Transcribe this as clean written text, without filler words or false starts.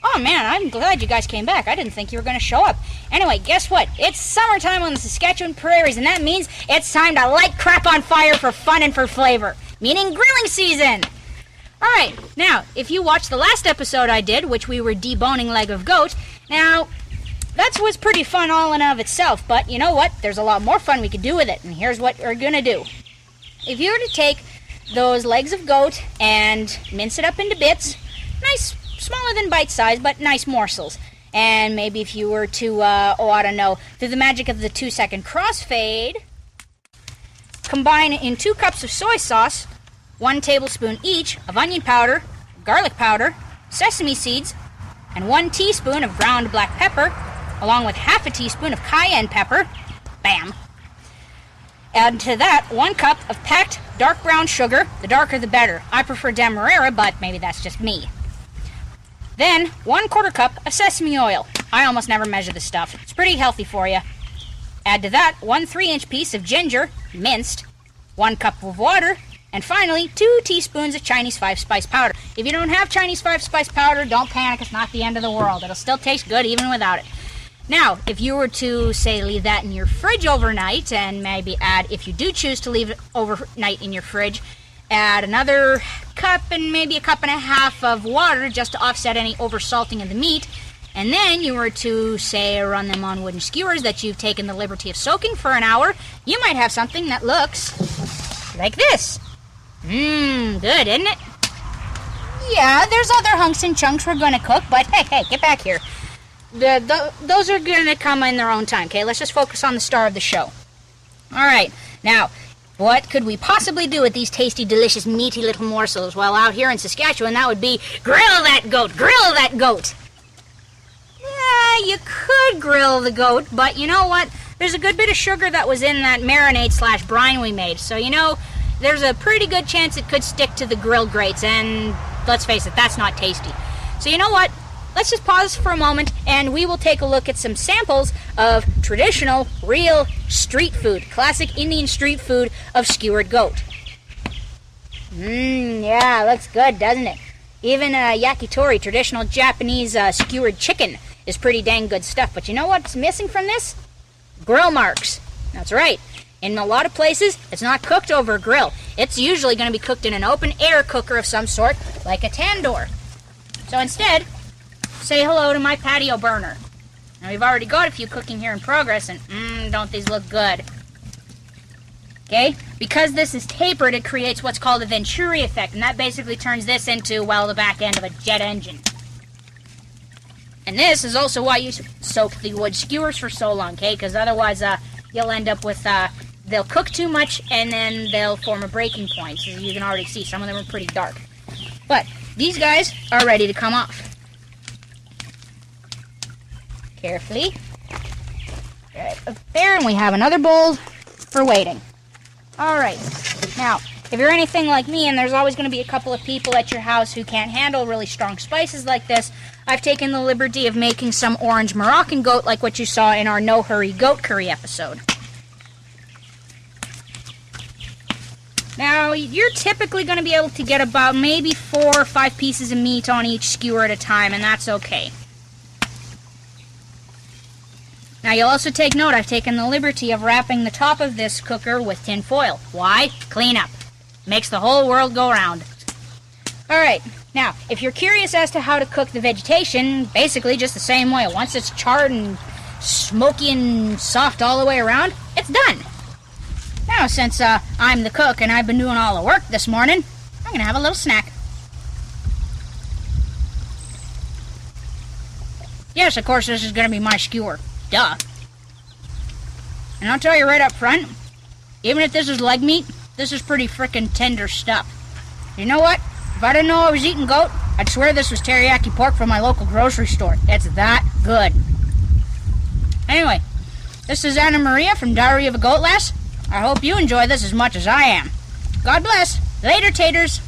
Oh man, I'm glad you guys came back. I didn't think you were going to show up. Anyway, guess what? It's summertime on the Saskatchewan prairies, and that means it's time to light crap on fire for fun and for flavor, meaning grilling season. Alright, now, if you watched the last episode I did, which we were deboning leg of goat, now, that was pretty fun all in and of itself, but you know what? There's a lot more fun we could do with it, and here's what we're going to do. If you were to take those legs of goat and mince it up into bits, nice, smaller than bite size, but nice morsels. And maybe if you were to, I don't know, through the magic of the 2-second crossfade, combine in 2 cups of soy sauce, 1 tablespoon each of onion powder, garlic powder, sesame seeds, and 1 teaspoon of ground black pepper, along with half a teaspoon of cayenne pepper. Bam! Add to that 1 cup of packed dark brown sugar. The darker the better. I prefer Demerara, but maybe that's just me. Then 1/4 cup of sesame oil. I almost never measure this stuff. It's pretty healthy for you. Add to that 1 3-inch piece of ginger, minced, 1 cup of water, and finally 2 teaspoons of Chinese 5-spice powder. If you don't have Chinese 5-spice powder, don't panic. It's not the end of the world. It'll still taste good even without it. Now, if you were to, say, leave that in your fridge overnight, and maybe add, if you do choose to leave it overnight in your fridge, add another cup and maybe 1.5 cups of water just to offset any oversalting of the meat, and then you were to, say, run them on wooden skewers that you've taken the liberty of soaking for an hour, you might have something that looks like this. Good, isn't it? Yeah, there's other hunks and chunks we're going to cook, but hey, get back here. Those are going to come in their own time, okay? Let's just focus on the star of the show. Alright, now, what could we possibly do with these tasty, delicious, meaty little morsels? Well, out here in Saskatchewan, that would be grill that goat! Grill that goat! Yeah, you could grill the goat, but you know what? There's a good bit of sugar that was in that marinade / brine we made, so you know, there's a pretty good chance it could stick to the grill grates, and let's face it, that's not tasty. So you know what? Let's just pause for a moment, and we will take a look at some samples of traditional, real street food, classic Indian street food of skewered goat. Yeah, looks good, doesn't it? Even yakitori, traditional Japanese skewered chicken, is pretty dang good stuff. But you know what's missing from this? Grill marks. That's right. In a lot of places, it's not cooked over a grill. It's usually going to be cooked in an open air cooker of some sort, like a tandoor. So instead, say hello to my patio burner. Now we've already got a few cooking here in progress, and don't these look good. Okay? Because this is tapered, it creates what's called a Venturi effect, and that basically turns this into, well, the back end of a jet engine. And this is also why you soak the wood skewers for so long, okay? Because otherwise, you'll end up with, they'll cook too much, and then they'll form a breaking point. So you can already see some of them are pretty dark. But these guys are ready to come off. Carefully. Right up there, and we have another bowl for waiting. Alright, now, if you're anything like me, and there's always going to be a couple of people at your house who can't handle really strong spices like this, I've taken the liberty of making some orange Moroccan goat like what you saw in our No Hurry Goat Curry episode. Now, you're typically going to be able to get about maybe 4 or 5 pieces of meat on each skewer at a time, and that's okay. Now, you'll also take note, I've taken the liberty of wrapping the top of this cooker with tin foil. Why? Clean up. Makes the whole world go round. Alright, now, if you're curious as to how to cook the vegetation, basically just the same way. Once it's charred and smoky and soft all the way around, it's done. Now, since I'm the cook and I've been doing all the work this morning, I'm going to have a little snack. Yes, of course, this is going to be my skewer. Duh. And I'll tell you right up front, even if this is leg meat, this is pretty frickin' tender stuff. You know what? If I didn't know I was eating goat, I'd swear this was teriyaki pork from my local grocery store. It's that good. Anyway, this is Anna Maria from Diary of a Goat Lass. I hope you enjoy this as much as I am. God bless. Later, taters.